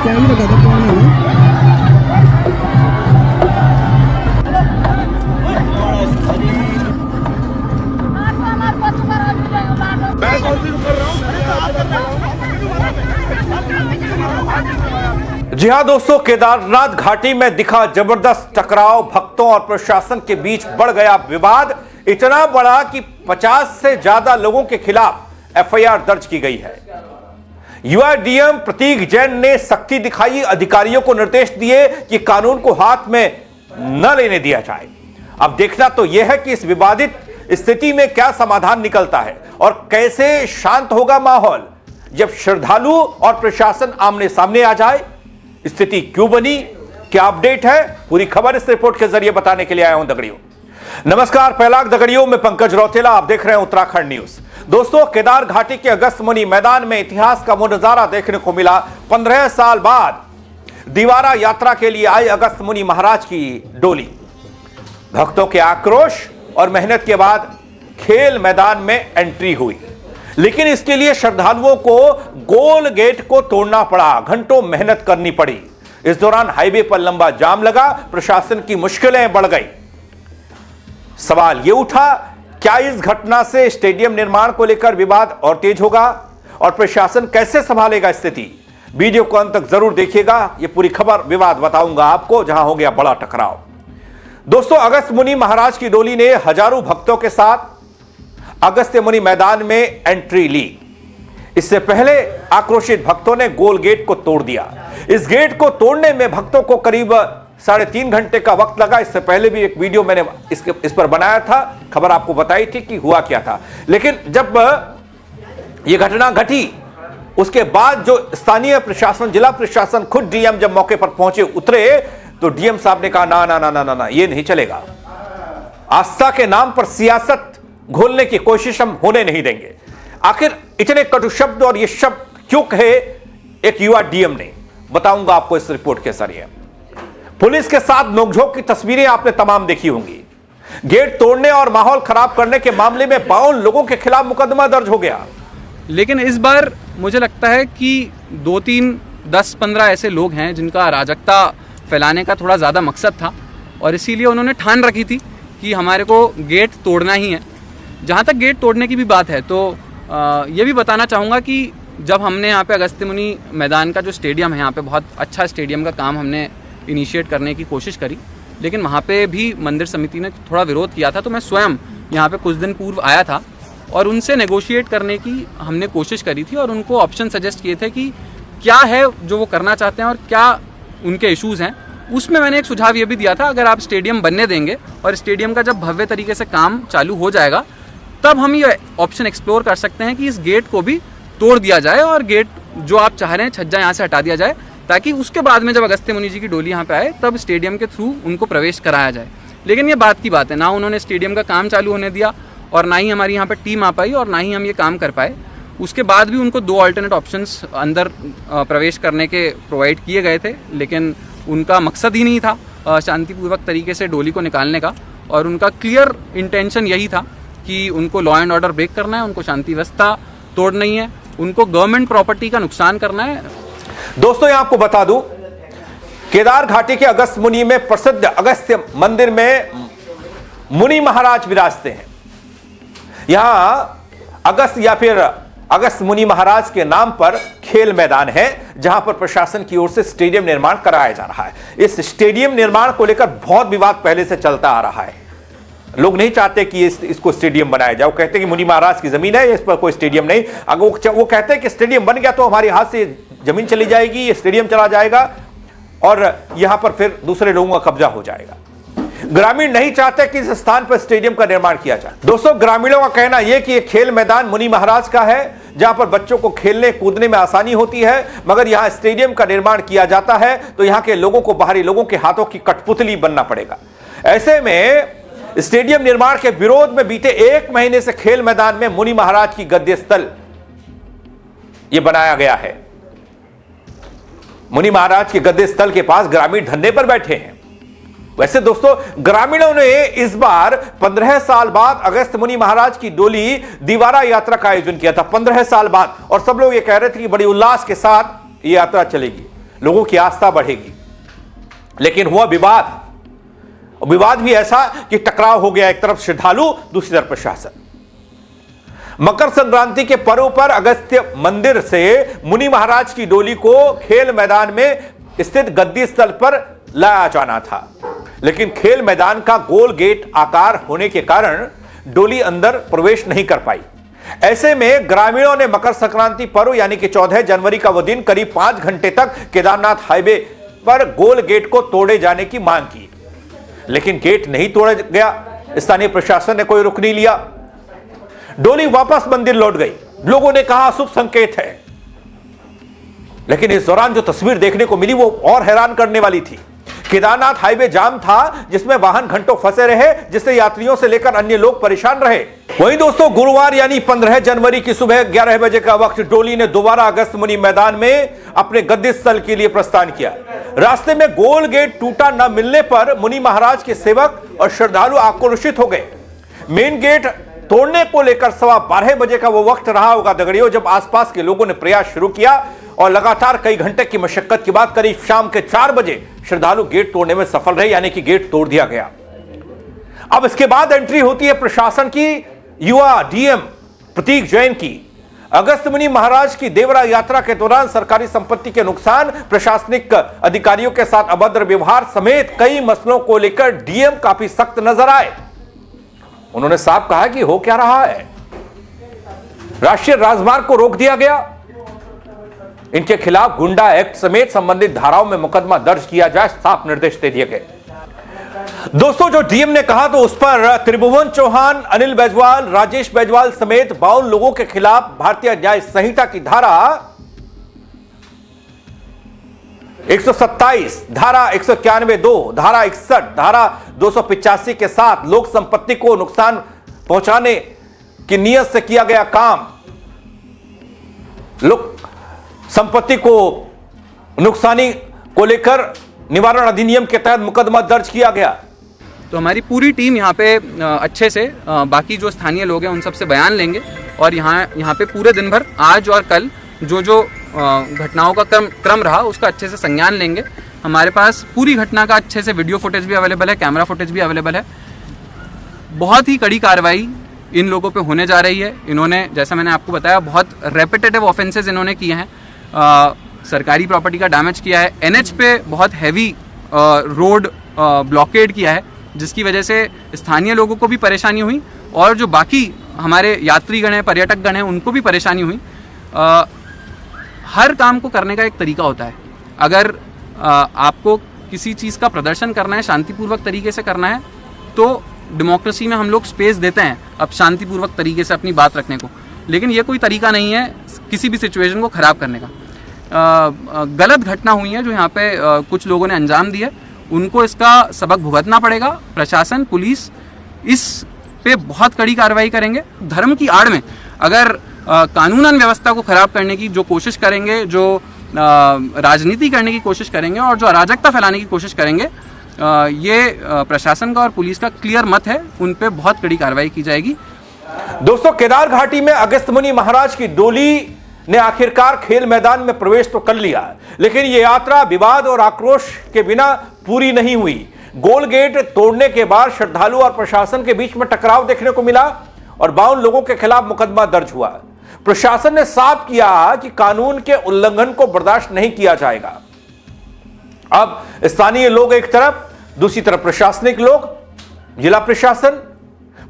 Camera का तो कौन है जी हां दोस्तों, केदारनाथ घाटी में दिखा जबरदस्त टकराव। भक्तों और प्रशासन के बीच बढ़ गया विवाद, इतना बड़ा कि 50 से ज्यादा लोगों के खिलाफ एफआईआर दर्ज की गई है। युवा डीएम प्रतीक जैन ने सख्ती दिखाई, अधिकारियों को निर्देश दिए कि कानून को हाथ में न लेने दिया जाए। अब देखना तो यह है कि इस विवादित स्थिति में क्या समाधान निकलता है और कैसे शांत होगा माहौल जब श्रद्धालु और प्रशासन आमने सामने आ जाए। स्थिति क्यों बनी, क्या अपडेट है, पूरी खबर इस रिपोर्ट के जरिए बताने के लिए आया हूं दगड़ियों। नमस्कार, पहलाग दगड़ियों में पंकज रौतेला, आप देख रहे हैं उत्तराखंड न्यूज। दोस्तों, केदार घाटी के अगस्त्यमुनि मैदान में इतिहास का वो नजारा देखने को मिला। 15 साल बाद दीवारा यात्रा के लिए आई अगस्त्यमुनि महाराज की डोली। भक्तों के आक्रोश और मेहनत के बाद खेल मैदान में एंट्री हुई, लेकिन इसके लिए श्रद्धालुओं को गोल गेट को तोड़ना पड़ा, घंटों मेहनत करनी पड़ी। इस दौरान हाईवे पर लंबा जाम लगा, प्रशासन की मुश्किलें बढ़ गई। सवाल यह उठा, क्या इस घटना से स्टेडियम निर्माण को लेकर विवाद और तेज होगा और प्रशासन कैसे संभालेगा स्थिति। वीडियो को अंत तक जरूर देखिएगा, यह पूरी खबर विवाद बताऊंगा आपको जहां हो गया बड़ा टकराव। दोस्तों, अगस्त्यमुनि महाराज की डोली ने हजारों भक्तों के साथ अगस्त्यमुनि मैदान में एंट्री ली। इससे पहले आक्रोशित भक्तों ने गोल गेट को तोड़ दिया। इस गेट को तोड़ने में भक्तों को करीब 3.5 घंटे का वक्त लगा। इससे पहले भी एक वीडियो मैंने इस पर बनाया था, खबर आपको बताई थी कि हुआ क्या था। लेकिन जब यह घटना घटी उसके बाद जो स्थानीय प्रशासन, जिला प्रशासन, खुद डीएम जब मौके पर पहुंचे, उतरे, तो डीएम साहब ने कहा ना ना ना ना ना ना, ये नहीं चलेगा। आस्था के नाम पर सियासत घोलने की कोशिश हम होने नहीं देंगे। आखिर इतने कटु शब्द और ये शब्द क्यों कहे एक युवा डीएम ने, बताऊंगा आपको इस रिपोर्ट के जरिए। पुलिस के साथ नोकझोंक की तस्वीरें आपने तमाम देखी होंगी। गेट तोड़ने और माहौल खराब करने के मामले में 52 लोगों के खिलाफ मुकदमा दर्ज हो गया। लेकिन इस बार मुझे लगता है कि 2-3, 10-15 ऐसे लोग हैं जिनका अराजकता फैलाने का थोड़ा ज़्यादा मकसद था और इसीलिए उन्होंने ठान रखी थी कि हमारे को गेट तोड़ना ही है। जहाँ तक गेट तोड़ने की भी बात है तो ये भी बताना चाहूँगा कि जब हमने यहाँ पे अगस्त्यमुनि मैदान का जो स्टेडियम है, यहाँ पे बहुत अच्छा स्टेडियम का काम हमने इनिशिएट करने की कोशिश करी, लेकिन वहाँ पे भी मंदिर समिति ने थोड़ा विरोध किया था। तो मैं स्वयं यहाँ पे कुछ दिन पूर्व आया था और उनसे नेगोशिएट करने की हमने कोशिश करी थी और उनको ऑप्शन सजेस्ट किए थे कि क्या है जो वो करना चाहते हैं और क्या उनके इश्यूज़ हैं। उसमें मैंने एक सुझाव ये भी दिया था, अगर आप स्टेडियम बनने देंगे और स्टेडियम का जब भव्य तरीके से काम चालू हो जाएगा तब हम ये ऑप्शन एक्सप्लोर कर सकते हैं कि इस गेट को भी तोड़ दिया जाए और गेट जो आप चाह रहे हैं छज्जा यहाँ से हटा दिया जाए, ताकि उसके बाद में जब अगस्त्यमुनि जी की डोली यहाँ पे आए तब स्टेडियम के थ्रू उनको प्रवेश कराया जाए। लेकिन ये बात की बात है, ना उन्होंने स्टेडियम का काम चालू होने दिया और ना ही हमारी यहाँ पर टीम आ पाई और ना ही हम ये काम कर पाए। उसके बाद भी उनको 2 अल्टरनेट ऑप्शंस अंदर प्रवेश करने के प्रोवाइड किए गए थे, लेकिन उनका मकसद ही नहीं था शांतिपूर्वक तरीके से डोली को निकालने का, और उनका क्लियर इंटेंशन यही था कि उनको लॉ एंड ऑर्डर ब्रेक करना है, उनको शांति व्यवस्था तोड़नी है, उनको गवर्नमेंट प्रॉपर्टी का नुकसान करना है। दोस्तों, यहां आपको बता दूं, केदार घाटी के अगस्त्यमुनि में प्रसिद्ध अगस्त्य मंदिर में मुनि महाराज विराजते हैं। यहां अगस्त या फिर अगस्त्यमुनि महाराज के नाम पर खेल मैदान है, जहां पर प्रशासन की ओर से स्टेडियम निर्माण कराया जा रहा है। इस स्टेडियम निर्माण को लेकर बहुत विवाद पहले से चलता आ रहा है। लोग नहीं चाहते कि इसको स्टेडियम बनाया जाए। वो कहते हैं कि मुनि महाराज की जमीन है, इस पर कोई स्टेडियम नहीं। अगर वो कहते हैं कि स्टेडियम बन गया तो हमारे हाथ से जमीन चली जाएगी, ये स्टेडियम चला जाएगा और यहां पर फिर दूसरे लोगों का कब्जा हो जाएगा। ग्रामीण नहीं चाहते कि इस स्थान पर स्टेडियम का निर्माण किया जाए। दोस्तों, ग्रामीणों का कहना यह कि यह खेल मैदान मुनि महाराज का है, जहां पर बच्चों को खेलने कूदने में आसानी होती है, मगर यहां स्टेडियम का निर्माण किया जाता है तो यहां के लोगों को बाहरी लोगों के हाथों की कठपुतली बनना पड़ेगा। ऐसे में स्टेडियम निर्माण के विरोध में बीते 1 महीने से खेल मैदान में मुनि महाराज की गद्य स्थल यह बनाया गया है। मुनि महाराज के गद्य स्थल के पास ग्रामीण धरने पर बैठे हैं। वैसे दोस्तों, ग्रामीणों ने इस बार 15 साल बाद अगस्त्यमुनि महाराज की डोली दीवारा यात्रा का आयोजन किया था, 15 साल बाद, और सब लोग ये कह रहे थे कि बड़ी उल्लास के साथ ये यात्रा चलेगी। लोगों की आस्था बढ़ेगी। लेकिन हुआ विवाद भी ऐसा कि टकराव हो गया, एक तरफ श्रद्धालु, दूसरी तरफ प्रशासन। मकर संक्रांति के पर्व पर अगस्त्य मंदिर से मुनि महाराज की डोली को खेल मैदान में स्थित गद्दी स्थल पर लाया जाना था, लेकिन खेल मैदान का गोल गेट आकार होने के कारण डोली अंदर प्रवेश नहीं कर पाई। ऐसे में ग्रामीणों ने मकर संक्रांति पर्व यानी कि 14 जनवरी का वह दिन करीब 5 घंटे तक केदारनाथ हाईवे पर गोल गेट को तोड़े जाने की मांग की, लेकिन गेट नहीं तोड़ा गया। स्थानीय प्रशासन ने कोई रुख नहीं लिया। डोली वापस मंदिर लौट गई। लोगों ने कहा शुभ संकेत है, लेकिन इस दौरान जो तस्वीर देखने को मिली वो और हैरान करने वाली थी। केदारनाथ हाईवे जाम था, जिसमें वाहन घंटों फंसे रहे, जिससे यात्रियों से लेकर अन्य लोग परेशान रहे। वहीं दोस्तों, गुरुवार यानी 15 जनवरी की सुबह 11 बजे का वक्त डोली ने दोबारा अगस्त मुनि मैदान में अपने गद्दी स्थल के लिए प्रस्थान किया। रास्ते में गोल गेट टूटा न मिलने पर मुनि महाराज के सेवक और श्रद्धालु आक्रोशित हो गए। मेन गेट तोड़ने को लेकर 12:15 बजे का वो वक्त रहा होगा दगड़ियों, जब आसपास के लोगों ने प्रयास शुरू किया और लगातार कई घंटे की मशक्कत के बाद करीब शाम के 4 बजे श्रद्धालु गेट तोड़ने में सफल रहे, यानी कि गेट तोड़ दिया गया। अब इसके बाद एंट्री होती है प्रशासन की, युवा डीएम प्रतीक जैन की। अगस्त मुनि महाराज की देवरा यात्रा के दौरान सरकारी संपत्ति के नुकसान, प्रशासनिक अधिकारियों के साथ अभद्र व्यवहार समेत कई मसलों को लेकर डीएम काफी सख्त नजर आए। उन्होंने साफ कहा कि हो क्या रहा है, राष्ट्रीय राजमार्ग को रोक दिया गया, इनके खिलाफ गुंडा एक्ट समेत संबंधित धाराओं में मुकदमा दर्ज किया जाए, साफ निर्देश दे दिए गए। दोस्तों, जो डीएम ने कहा तो उस पर त्रिभुवन चौहान, अनिल बैजवाल, राजेश बैजवाल समेत 52 लोगों के खिलाफ भारतीय न्याय संहिता की धारा 127, धारा 191(2), धारा 61, धारा 285 के साथ लोक संपत्ति को नुकसान पहुंचाने की नीयत से किया गया काम, लोक संपत्ति को नुकसानी को लेकर निवारण अधिनियम के तहत मुकदमा दर्ज किया गया। तो हमारी पूरी टीम यहाँ पे अच्छे से बाकी जो स्थानीय लोग हैं उन सबसे बयान लेंगे और यहाँ पे पूरे दिन भर आज और कल जो घटनाओं का क्रम रहा उसका अच्छे से संज्ञान लेंगे। हमारे पास पूरी घटना का अच्छे से वीडियो फुटेज भी अवेलेबल है, कैमरा फुटेज भी अवेलेबल है। बहुत ही कड़ी कार्रवाई इन लोगों पे होने जा रही है। इन्होंने, जैसा मैंने आपको बताया, बहुत रेपिटेटिव ऑफेंसेस इन्होंने किए हैं। सरकारी प्रॉपर्टी का डैमेज किया है, एनएच पे बहुत हैवी रोड ब्लॉकेड किया है, जिसकी वजह से स्थानीय लोगों को भी परेशानी हुई और जो बाकी हमारे यात्रीगण हैं, पर्यटकगण हैं, उनको भी परेशानी हुई। हर काम को करने का एक तरीका होता है। अगर आपको किसी चीज़ का प्रदर्शन करना है, शांतिपूर्वक तरीके से करना है, तो डेमोक्रेसी में हम लोग स्पेस देते हैं अब शांतिपूर्वक तरीके से अपनी बात रखने को, लेकिन ये कोई तरीका नहीं है किसी भी सिचुएशन को ख़राब करने का। गलत घटना हुई है जो यहाँ पे कुछ लोगों ने अंजाम दिया, उनको इसका सबक भुगतना पड़ेगा। प्रशासन, पुलिस इस पे बहुत कड़ी कार्रवाई करेंगे। धर्म की आड़ में अगर कानूनन व्यवस्था को ख़राब करने की जो कोशिश करेंगे, जो राजनीति करने की कोशिश करेंगे और जो अराजकता फैलाने की कोशिश करेंगे, ये प्रशासन का और पुलिस का क्लियर मत है, उन पे बहुत कड़ी कार्रवाई की जाएगी। दोस्तों, केदार घाटी में अगस्त मुनि महाराज की डोली ने आखिरकार खेल मैदान में प्रवेश तो कर लिया, लेकिन यह यात्रा विवाद और आक्रोश के बिना पूरी नहीं हुई। गोल गेट तोड़ने के बाद श्रद्धालु और प्रशासन के बीच में टकराव देखने को मिला और 52 लोगों के खिलाफ मुकदमा दर्ज हुआ। प्रशासन ने साफ किया कि कानून के उल्लंघन को बर्दाश्त नहीं किया जाएगा। अब स्थानीय लोग एक तरफ, दूसरी तरफ प्रशासनिक लोग, जिला प्रशासन,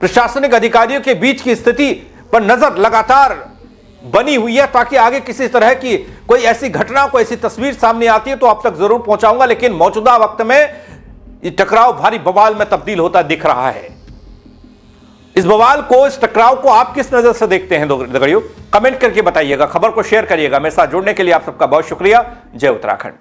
प्रशासनिक अधिकारियों के बीच की स्थिति पर नजर लगातार बनी हुई है, ताकि आगे किसी तरह की कोई ऐसी घटना, कोई ऐसी तस्वीर सामने आती है तो आप तक जरूर पहुंचाऊंगा। लेकिन मौजूदा वक्त में ये टकराव भारी बवाल में तब्दील होता दिख रहा है। इस बवाल को, इस टकराव को आप किस नजर से देखते हैं दगड़ियों? कमेंट करके बताइएगा, खबर को शेयर करिएगा। मेरे साथ जुड़ने के लिए आप सबका बहुत शुक्रिया। जय उत्तराखंड।